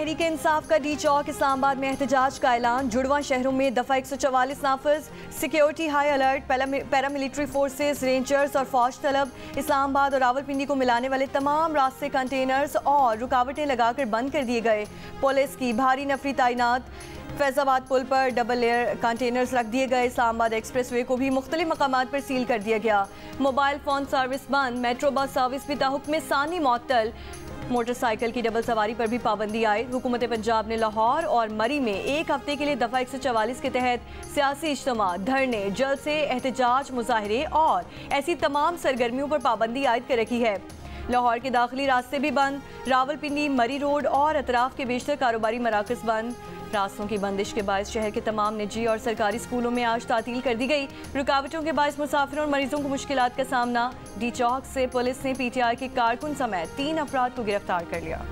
तहरीक इंसाफ का डी चौक इस्लामाबाद में एहतजाज का ऐलान। जुड़वा शहरों में दफा 144 नाफिज, security high alert, paramilitary forces, rangers और फौज तलब। इस्लामाबाद और रावलपिंडी को मिलाने वाले तमाम रास्ते कंटेनर्स और रुकावटें लगाकर बंद कर दिए गए। पुलिस की भारी नफरी तैनात। फैजाबाद पुल पर डबल लेयर कंटेनर्स रख दिए गए। इस्लामाबाद एक्सप्रेसवे को भी मुख्तलिफ मकामात पर सील कर दिया गया। मोबाइल फ़ोन सर्विस बंद, मेट्रो बस सर्विस भी ताहुक्म सानी मुअत्तल। मोटरसाइकिल की डबल सवारी पर भी पाबंदी आई। हुकूमत पंजाब ने लाहौर और मरी में एक हफ्ते के लिए दफ़ा 144 के तहत सियासी इज्तिमा, धरने, जलसे, एहतजाज, मुजाहरे और ऐसी तमाम सरगर्मियों पर पाबंदी आयद कर रखी है। लाहौर के दाखिली रास्ते भी बंद। रावलपिंडी, मरी रोड और अतराफ के बेशतर कारोबारी मराकज़ बंद। रास्तों की बंदिश के बायस शहर के तमाम निजी और सरकारी स्कूलों में आज तातील कर दी गई। रुकावटों के बायस मुसाफिरों और मरीजों को मुश्किलात का सामना। डी चौक से पुलिस ने PTI के कारकुन समेत 3 अफराद को गिरफ्तार कर लिया।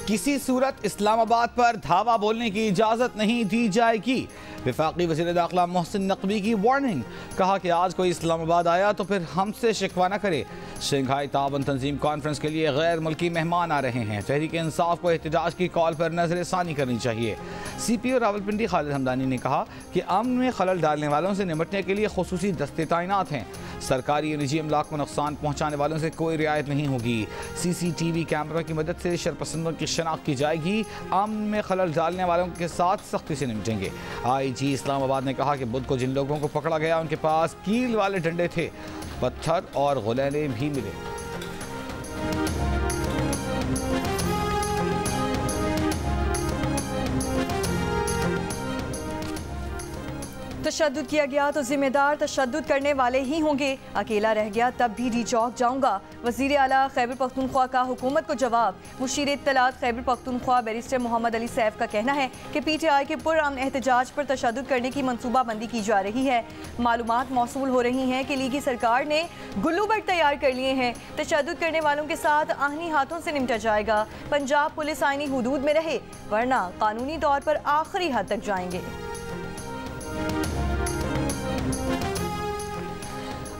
किसी सूरत इस्लामाबाद पर धावा बोलने की इजाज़त नहीं दी जाएगी। वफाकी वज़ीर दाखिला मोहसिन नकवी की वार्निंग। कहा कि आज कोई इस्लामाबाद आया तो फिर हमसे शिकवा न करे। शंघाई तावन तंजीम कॉन्फ्रेंस के लिए गैर मुल्की मेहमान आ रहे हैं। तहरीक इंसाफ को एहतजाज की कॉल पर नजरसानी करनी चाहिए। CPO रावलपिंडी खालिद हमदानी ने कहा कि अमन में खलल डालने वालों से निपटने के लिए खुसूसी दस्ते तैनात हैं। सरकारी और निजी अमलाक को नुकसान पहुँचाने वालों से कोई रियायत नहीं होगी। CCTV कैमरों की मदद से शरपसंदों की शनाख्त की जाएगी। अमन में खलल डालने वालों के साथ सख्ती से निपटेंगे। IG इस्लामाबाद ने कहा कि बुध को जिन लोगों को पकड़ा गया उनके पास कील वाले डंडे थे, पत्थर और गुलैले भी मिले। तशद्दुद किया गया तो जिम्मेदार तशद्दुद करने वाले ही होंगे। अकेला रह गया तब भी डी चौक जाऊंगा। वज़ीर आला खैबर पख्तूनख्वा का हुकूमत को जवाब। मुशीर इत्तलात खैबर पख्तूनख्वा बैरिस्टर मोहम्मद अली सैफ का कहना है कि PTI के पुरअमन एहतजाज पर तशद्दुद करने की मनसूबाबंदी की जा रही है। मालूमात मौसूल हो रही हैं कि लीगी सरकार ने गुल्लूबट तैयार कर लिए हैं। तशद्दुद करने वालों के साथ आहनी हाथों से निपटा जाएगा। पंजाब पुलिस आईनी हुदूद में रहे वरना कानूनी तौर पर आखिरी हद तक जाएंगे।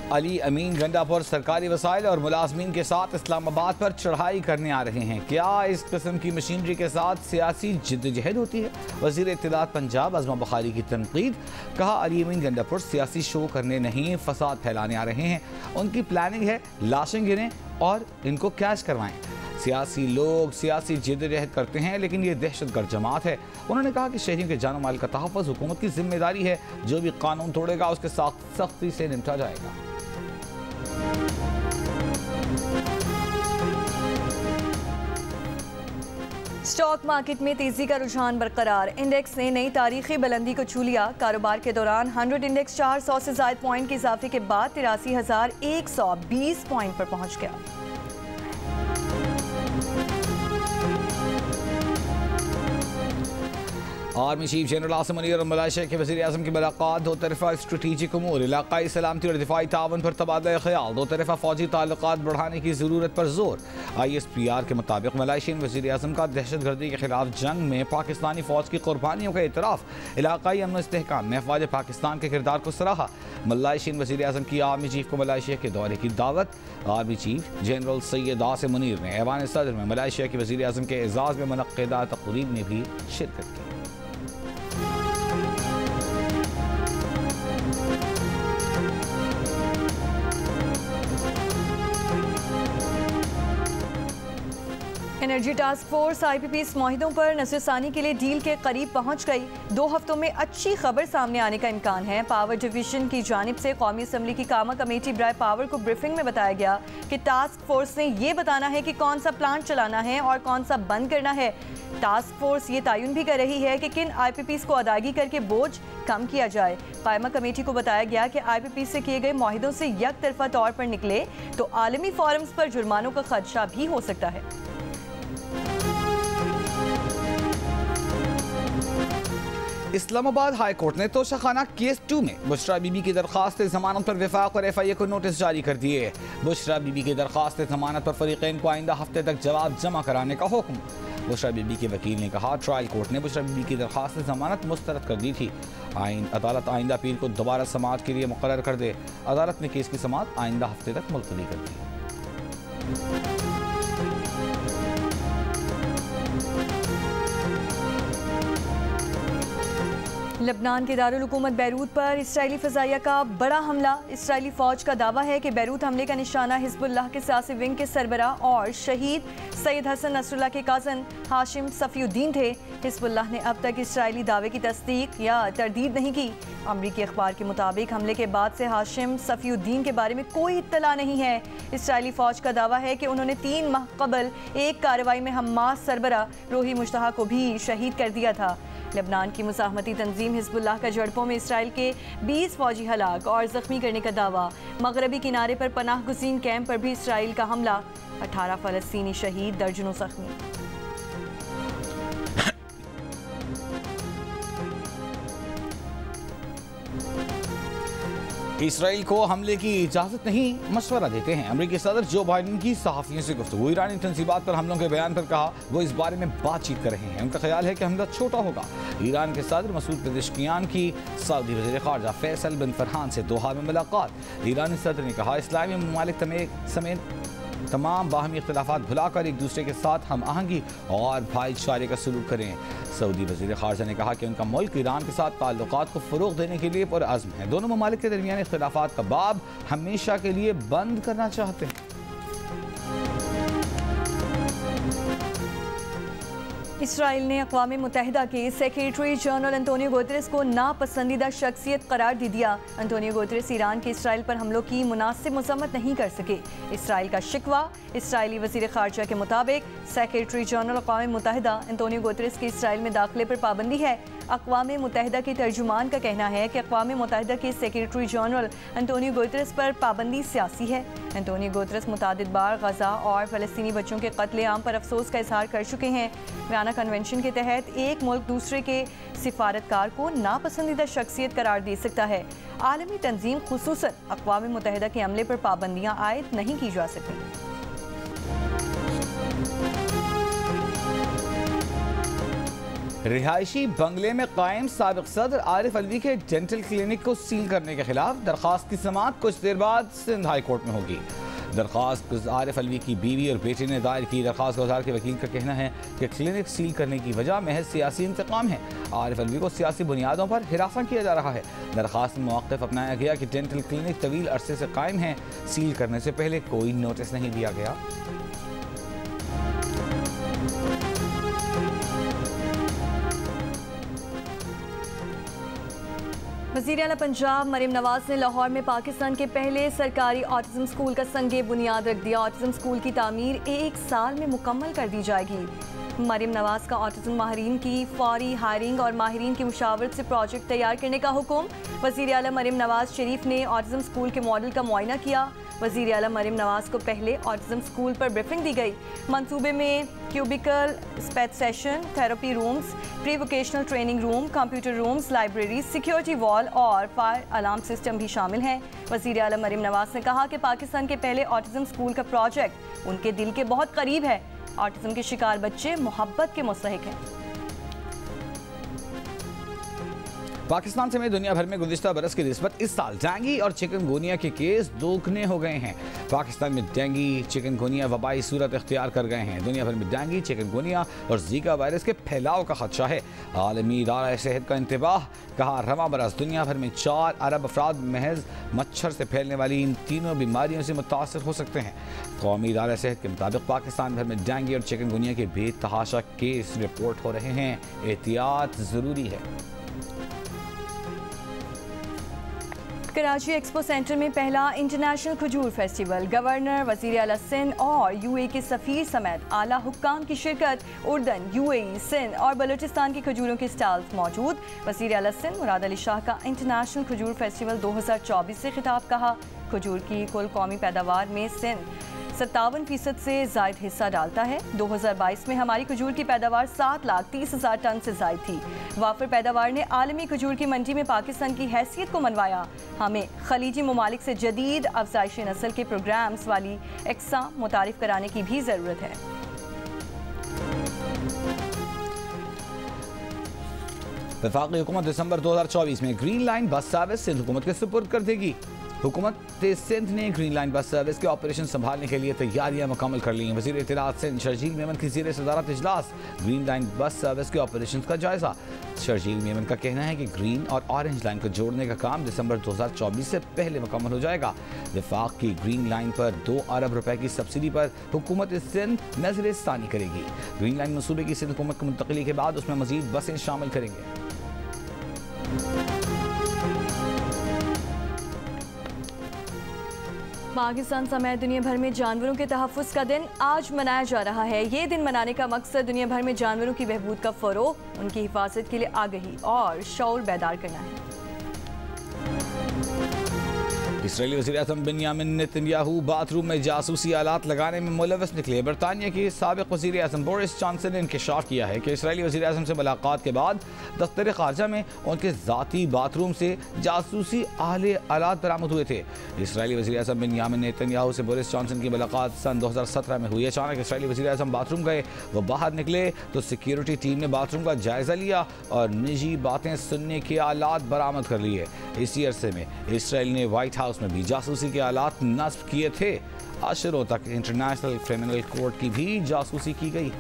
अली अमीन गंडापुर सरकारी वसाइल और मुलाजमीन के साथ इस्लामाबाद पर चढ़ाई करने आ रहे हैं। क्या इस किस्म की मशीनरी के साथ सियासी जिद्दोजहद होती है? वज़ीर इत्तलात पंजाब अज़मा बुखारी की तनकीद। कहा अली अमीन गंडापुर सियासी शो करने नहीं, फसाद फैलाने आ रहे हैं। उनकी प्लानिंग है लाशें गिरें और इनको कैश करवाएं। सियासी लोग सियासी जिद्दोजहद करते हैं लेकिन ये दहशतगर्द जमात है। उन्होंने कहा कि शहरियों के जानो माल का तहफ़्फ़ुज़ हुकूमत की जिम्मेदारी है। जो भी कानून तोड़ेगा उसके साथ सख्ती से निपटा जाएगा। स्टॉक मार्केट में तेजी का रुझान बरकरार। इंडेक्स ने नई तारीखी बुलंदी को छू लिया। कारोबार के दौरान 100 इंडेक्स 400 से ज्यादा पॉइंट के इजाफे के बाद 83,120 पॉइंट पर पहुंच गया। Army chief general Asim Munir और मलेशिया के वज़ीर आज़म की मुलाकात। दो तरफ़ा स्ट्रेटेजिक उमूर, इलाकाई सलामती और दिफाई तावन पर तबादला ख्याल। दो तरफ़ा फौजी ताल्लुकात बढ़ाने की ज़रूरत पर जोर। ISPR के मुताबिक मलेशियन वज़ीर आज़म का दहशतगर्दी के खिलाफ जंग में पाकिस्तानी फ़ौज की कुर्बानियों का एतराफ़। इलाकाई अमन इस्तेहकाम में अफ़वाज पाकिस्तान के किरदार को सराहा। मलेशियन वज़ीर आज़म की आर्मी चीफ को मलेशिया के दौरे की दावत। Army chief general Syed Asim Munir ने ऐवान सदर में मलेशिया के वज़ीर आज़म के एजाज़ में मुनक़्क़दा तक़रीब में भी शिरकत की। एनर्जी टास्क फोर्स IPPs माहिदों पर नजरसानी के लिए डील के करीब पहुंच गई। 2 हफ्तों में अच्छी खबर सामने आने का इम्कान है। पावर डिवीजन की जानिब से कौमी असम्बली की कामा कमेटी बराए पावर को ब्रीफिंग में बताया गया कि टास्क फोर्स ने यह बताना है कि कौन सा प्लांट चलाना है और कौन सा बंद करना है। टास्क फोर्स ये तयन भी कर रही है कि किन IPPs को अदायगी करके बोझ कम किया जाए। कायमा कमेटी को बताया गया कि IPPs से किए गए माहिदों से यक तरफा तौर पर निकले तो आलमी फोरम्स पर जुर्मानों का खदशा भी हो सकता है। इस्लामाबाद हाई कोर्ट ने तोशाखाना केस 2 में बुशरा बीबी की दरखास्त जमानत पर वफाक और FIA को नोटिस जारी कर दिए। बुशरा बीबी की दरखास्त जमानत पर फरीकैन को आइंदा हफ्ते तक जवाब जमा कराने का हुक्म। बुशरा बीबी के वकील ने कहा, ट्रायल कोर्ट ने बुशरा बीबी की दरख्वास्त जमानत मुस्तरद कर दी थी। अदालत आइंदा पीर को दोबारा समाअत के लिए मुकर्रर कर दे। अदालत ने केस की समाअत आइंदा हफ्ते तक मुलतवी कर दी। लेबनान के दारुल हुकूमत बैरूत पर इसराइली फ़ज़ाइया का बड़ा हमला। इसराइली फ़ौज का दावा है कि बैरूत हमले का निशाना हिज़्बुल्लाह के सियासी विंग के सरबराह और शहीद सैयद हसन नसरुल्लाह के कज़न हाशिम सफ़ीउद्दीन थे। हिज़्बुल्लाह ने अब तक इसराइली दावे की तस्दीक या तरदीद नहीं की। अमरीकी अखबार के मुताबिक हमले के बाद से हाशिम सफ़ीउद्दीन के बारे में कोई इत्तला नहीं है। इसराइली फ़ौज का दावा है कि उन्होंने 3 माह कबल एक कार्रवाई में हमास सरबराह रोही मुश्तहा को भी शहीद कर दिया था। लेबनान की मुज़ाहमती तंजीम हिज़्बुल्लाह का झड़पों में इसराइल के 20 फौजी हलाक और ज़ख्मी करने का दावा। मगरबी किनारे पर पनाह गुज़ीन कैंप पर भी इसराइल का हमला, 18 फ़लस्तीनी शहीद, दर्जनों ज़ख्मी। इसराइल को हमले की इजाज़त नहीं, मशवरा देते हैं। अमेरिकी सदर जो बाइडन की सहाफ़ियों से गुफ्तगू। ईरानी तंसीबात पर हमलों के बयान पर कहा वो इस बारे में बातचीत कर रहे हैं। उनका ख्याल है कि हमला छोटा होगा। ईरान के सदर मसूद पेज़ेश्कियान की सऊदी वज़ीर ख़ारजा फैसल बिन फरहान से दोहा में मुलाकात। ईरानी सदर ने कहा, इस्लामी ममालिक समेत तमाम बाहमी इख्तिलाफ़ात भुलाकर एक दूसरे के साथ हम आहंगी और भाईचारे का सलूक करें। सऊदी वज़ीर ख़ारजा ने कहा कि उनका मुल्क ईरान के साथ ताल्लुकात को फ़रोग़ देने के लिए पुरअज़्म है। दोनों ममालिक के दरमियान इख्तिलाफ़ात का बाब हमेशा के लिए बंद करना चाहते हैं। इसराइल ने अक़वाम मुत्तहिदा के सेक्रेटरी जनरल अंतोनियो गुतेरेस को नापसंदीदा शख्सियत करार दे दिया। अंतोनियो गुतेरेस ईरान के इसराइल पर हमलों की मुनासिब मज़म्मत नहीं कर सके। इसराइल का शिकवा। इसराइली वज़ीर ख़ारजा के मुताबिक सेक्रेटरी जनरल अक़वाम मुत्तहिदा अंतोनियो गुतेरेस के इसराइल में दाखिले पर पाबंदी है। अक़वाम मुत्तहिदा के तर्जुमान का कहना है कि अक़वाम मुत्तहिदा के सेक्रेटरी जनरल अंतोनियो गुतेरेस पर पाबंदी सियासी है। अंतोनियो गुतेरेस मुतादिद बार गज़ा और फ़लस्तीनी बच्चों के क़त्ल-ए-आम पर अफसोस का इज़हार कर चुके हैं। वियना कन्वेंशन के तहत एक मुल्क दूसरे के सिफारतकार को नापसंदीदा शख्सियत करार दे सकता है। आलमी तंजीम खुसूसन अक़वाम मुत्तहिदा के अमले पर पाबंदियाँ आयद नहीं की जा सकती। रिहायशी बंगले में कायम साबिक़ सदर आरिफ अलवी के डेंटल क्लिनिक को सील करने के खिलाफ दरख्वास्त की समाअत कुछ देर बाद सिंध हाई कोर्ट में होगी। दरख्वास्त आरिफ अलवी की बीवी और बेटे ने दायर की। दरख्वास्त गुज़ार के वकील का कहना है कि क्लिनिक सील करने की वजह महज सियासी इंतकाम है। आरिफ अलवी को सियासी बुनियादों पर हिरासा किया जा रहा है। दरख्वास्त में मौक़िफ़ अपनाया गया कि डेंटल क्लिनिक तवील अरसे से कायम है। सील करने से पहले कोई नोटिस नहीं दिया गया। वज़ीर आला पंजाब मरीम नवाज ने लाहौर में पाकिस्तान के पहले सरकारी ऑटिज़म स्कूल का संगे बुनियाद रख दिया। ऑटिज़म स्कूल की तामीर 1 साल में मुकम्मल कर दी जाएगी। मरीम नवाज का ऑटिज़म माहिरीन की फौरी हायरिंग और माहिरीन की मुशावरत से प्रोजेक्ट तैयार करने का हुक्म। वज़ीर आला मरीम नवाज शरीफ ने ऑटिज़म स्कूल के मॉडल का मुआयना किया। वज़ीर आला मरीम नवाज को पहले ऑटिज़म स्कूल पर ब्रीफिंग दी गई। मंसूबे में क्यूबिकल, स्पेट session, therapy rooms, pre vocational training room, computer rooms, library, security wall और फायर अलार्म सिस्टम भी शामिल हैं। वज़ीर आला मरीम नवाज ने कहा कि पाकिस्तान के पहले ऑटिज़म स्कूल का प्रोजेक्ट उनके दिल के बहुत करीब है। ऑटिज़म के शिकार बच्चे मोहब्बत के मुस्तहिक हैं। पाकिस्तान समेत दुनिया भर में गुज़िश्ता बरस की निस्बत इस साल डेंगू और चिकनगुनिया के केस दोगुने हो गए हैं। पाकिस्तान में डेंगू चिकनगुनिया वबाई सूरत इख्तियार कर गए हैं। दुनिया भर में डेंगू चिकनगुनिया और जीका वायरस के फैलाव का खदशा है। आलमी इदारा सेहत का इंतबाह कहा, रवा बरस दुनिया भर में 4 अरब अफराद महज मच्छर से फैलने वाली इन तीनों बीमारियों से मुतासर हो सकते हैं। कौमी इदारा सेहत के मुताबिक पाकिस्तान भर में डेंगू और चिकनगुनिया के बेतहाशा केस रिपोर्ट हो रहे हैं। एहतियात ज़रूरी है। कराची एक्सपो सेंटर में पहला इंटरनेशनल खजूर फेस्टिवल। गवर्नर, वज़ीर आला सिंध और यूएई के सफ़ीर समेत आला हुक्काम की शिरकत। उर्दन, यूएई, सिंध और बलूचिस्तान की खजूरों के स्टॉल्स मौजूद। वज़ीर आला सिंध मुराद अली शाह का इंटरनेशनल खजूर फेस्टिवल 2024 से खिताब कहा। खजूर की कुल कौमी पैदावार में सिंध 57% से ज़ायद हिस्सा डालता है। 2022 में हमारी खजूर की पैदावार 7,30,000 टन से ज़ायद थी। वाफर पैदावार ने आलमी खजूर की मंडी में पाकिस्तान की हैसियत को मनवाया। हमें खलीजी ममालिक से जदीद अफजाइश नस्ल के प्रोग्राम्स वाली एक्सा मुतारिफ कराने की भी ज़रूरत है। वफाकी हुकूमत दिसंबर 2024 में green line bus service Sindh हुकूमत के सुपुर्द कर देगी। हुकूमत सिंध ने ग्रीन लाइन बस सर्विस के ऑपरेशन संभालने के लिए तैयारियां मुकम्मल कर ली हैं। वज़ीर इत्तलात सिंध शर्जील मेमन की ज़ेर सदारत इजलास ग्रीन लाइन बस सर्विस के ऑपरेशन का जायजा। शर्जील मेमन का कहना है कि ग्रीन और ऑरेंज लाइन को जोड़ने का काम दिसंबर 2024 से पहले मुकम्मल हो जाएगा। वफाक की ग्रीन लाइन पर 2 अरब रुपए की सब्सिडी पर हुकूमत सिंध नजरसानी करेगी। ग्रीन लाइन मनसूबे की सिंध हुकूमत को मुंतकली के बाद उसमें मजीद बसें शामिल करेंगे। पाकिस्तान समेत दुनिया भर में जानवरों के तहफ़्फ़ुज़ का दिन आज मनाया जा रहा है। ये दिन मनाने का मकसद दुनिया भर में जानवरों की बहबूद का फ़रोग़, उनकी हिफाजत के लिए आगही और शऊर बेदार करना है। इसराइली वज़ीर-ए-आज़म बिन्यामिन नेतन्याहू बाथरूम में जासूसी आलात लगाने में मुलव्वस निकले। बरतानिया के साबिक़ वज़ीर-ए-आज़म बोरिस जॉनसन ने इंकशाफ किया है कि इसराइली वज़ीर-ए-आज़म से मुलाकात के बाद दफ्तर ख़ारजा में उनके ज़ाती बाथरूम से जासूसी आले आलात बरामद हुए थे। इसराइली वज़ीर-ए-आज़म बिन्यामिन नेतन्याहू से बोरिस जॉनसन की मुलाकात सन 2017 में हुई। अचानक इसराइली वज़ीर-ए-आज़म बाथरूम गए, वो बाहर निकले तो सिक्योरिटी टीम ने बाथरूम का जायज़ा लिया और निजी बातें सुनने के आलात बरामद कर लिए। इसी अरसे में इसराइल ने व्हाइट हाउस में भी जासूसी के आलात नस्ब किए थे। अशरों तक इंटरनेशनल क्रिमिनल कोर्ट की भी जासूसी की गई।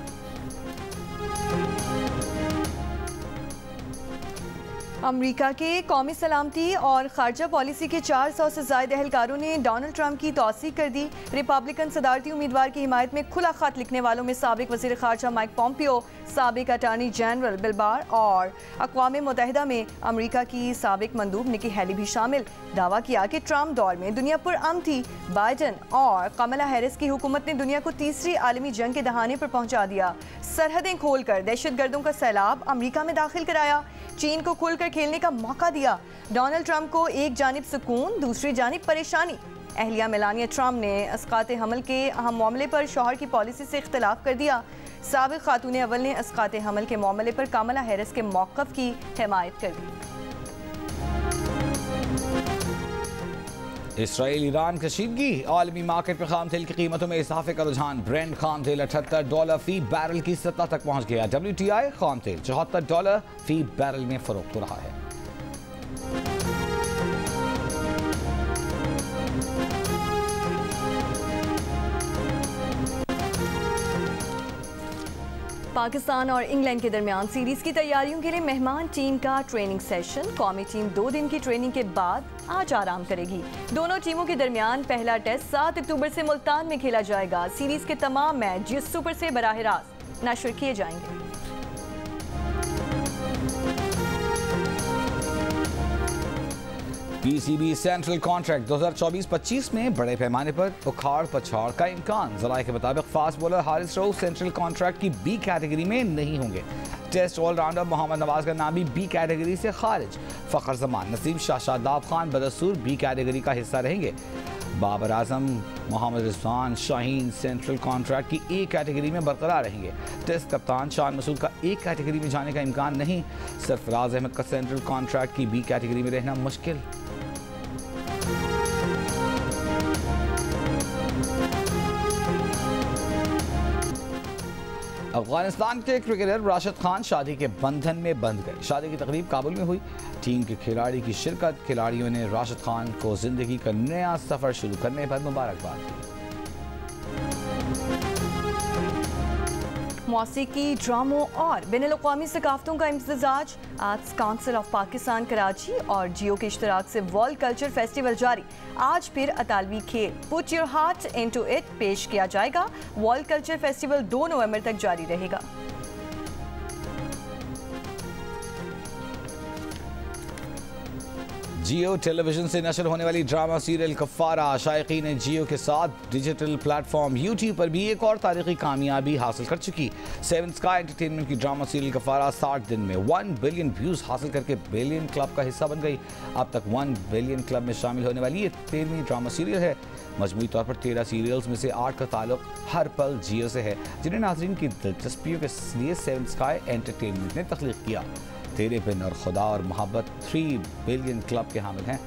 अमेरिका के कौमी सलामती और खारजा पॉलिसी के 400 से ज़ायद एहलकारों ने डोनाल्ड ट्रंप की तौसीक कर दी। रिपब्लिकन सदारती उम्मीदवार की हिमायत में खुला खत लिखने वालों में साबिक वज़ीर खारजा माइक पोम्पियो, साबिक अटॉर्नी जनरल बिल बार और अक़वाम मुत्तहिदा में अमेरिका की साबिक मंदूब निकी हेली भी शामिल। दावा किया कि ट्रंप दौर में दुनिया पुरअमन थी। बाइडन और कमला हैरिस की हुकूमत ने दुनिया को तीसरी आलमी जंग के दहाने पर पहुंचा दिया। सरहदें खोलकर दहशतगर्दों का सैलाब अमेरिका में दाखिल कराया। चीन को खुलकर खेलने का मौका दिया। डोनाल्ड ट्रंप को एक जानिब सुकून, दूसरी जानिब परेशानी। अहलिया मेलानिया ट्रंप ने अस्कात हमल के अहम मामले पर शौहर की पॉलिसी से इख्तलाफ कर दिया। साबिक खातून अव्वल ने अस्कात हमल के मामले पर कमला हैरिस के मौक़िफ़ की हिमायत कर दी। इसराइल ईरान कशीदगी, आलमी मार्केट में खाम तेल की कीमतों में इजाफे का रुझान। ब्रेंट खाम तेल $78 फी बैरल की सतह तक पहुंच गया। WTI खाम तेल $74 फी बैरल में फरोख्त हो रहा है। पाकिस्तान और इंग्लैंड के दरमियान सीरीज की तैयारियों के लिए मेहमान टीम का ट्रेनिंग सेशन। कौमी टीम 2 दिन की ट्रेनिंग के बाद आज आराम करेगी। दोनों टीमों के दरमियान पहला टेस्ट 7 अक्टूबर से मुल्तान में खेला जाएगा। सीरीज के तमाम मैच जियो सुपर से बराह रास्त नशर किए जाएंगे। PCB सेंट्रल कॉन्ट्रैक्ट 2024-25 में बड़े पैमाने पर उखाड़ पछाड़ का इम्कान। ज़राए के मुताबिक fast bowler Haris Rauf central contract की B कैटेगरी में नहीं होंगे। टेस्ट ऑलराउंडर मोहम्मद नवाज का नाम भी B कैटेगरी से खारिज। फ़खर जमान, नसीम शाह, शादाब खान बदसूर B कैटेगरी का हिस्सा रहेंगे। बाबर आजम, मोहम्मद रिजवान, शाहीन सेंट्रल कॉन्ट्रैक्ट की A कैटेगरी में बरकरार रहेंगे। टेस्ट कप्तान शान मसूद का A कैटेगरी में जाने का इम्कान नहीं। सरफराज अहमद का सेंट्रल कॉन्ट्रैक्ट की B कैटेगरी में रहना मुश्किल। अफगानिस्तान के क्रिकेटर राशिद खान शादी के बंधन में बंध गए। शादी की तकरीब काबुल में हुई। टीम के खिलाड़ी की शिरकत। खिलाड़ियों ने राशिद खान को जिंदगी का नया सफर शुरू करने पर मुबारकबाद दी। मौसीकी, ड्रामों और बैनुल-अक़वामी सकाफ़तों का इम्तिज़ाज। Arts council of Pakistan Karachi और जियो के इश्तराक से वर्ल्ड कल्चर फेस्टिवल जारी। आज फिर अतालवी खेल put your heart into it पेश किया जाएगा। वर्ल्ड कल्चर फेस्टिवल 2 नवंबर तक जारी रहेगा। जियो टेलीविजन से नशर होने वाली ड्रामा सीरियल कफ़ारा शायकीन ने जियो के साथ डिजिटल प्लेटफॉर्म यूट्यूब पर भी एक और तारीखी कामयाबी हासिल कर चुकी। 7 स्काई एंटरटेनमेंट की ड्रामा सीरियल कफ़ारा 60 दिन में 1 बिलियन व्यूज़ हासिल करके बिलियन क्लब का हिस्सा बन गई। अब तक 1 बिलियन क्लब में शामिल होने वाली ये 13वीं ड्रामा सीरियल है। मजमूई तौर पर 13 सीरियल्स में से 8 का ताल्लुक हर पल जियो से है, जिन्हें नाज़रीन की दिलचस्पियों के लिए 7 स्काई एंटरटेनमेंट ने तख्लीक किया। तेरे बिन और खुदा और मोहब्बत 3 बिलियन क्लब के हामिल हैं।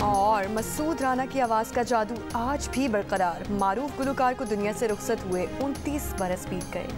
और मसूद राना की आवाज़ का जादू आज भी बरकरार। मारूफ गुलकार को दुनिया से रुखसत हुए 29 बरस बीत गए।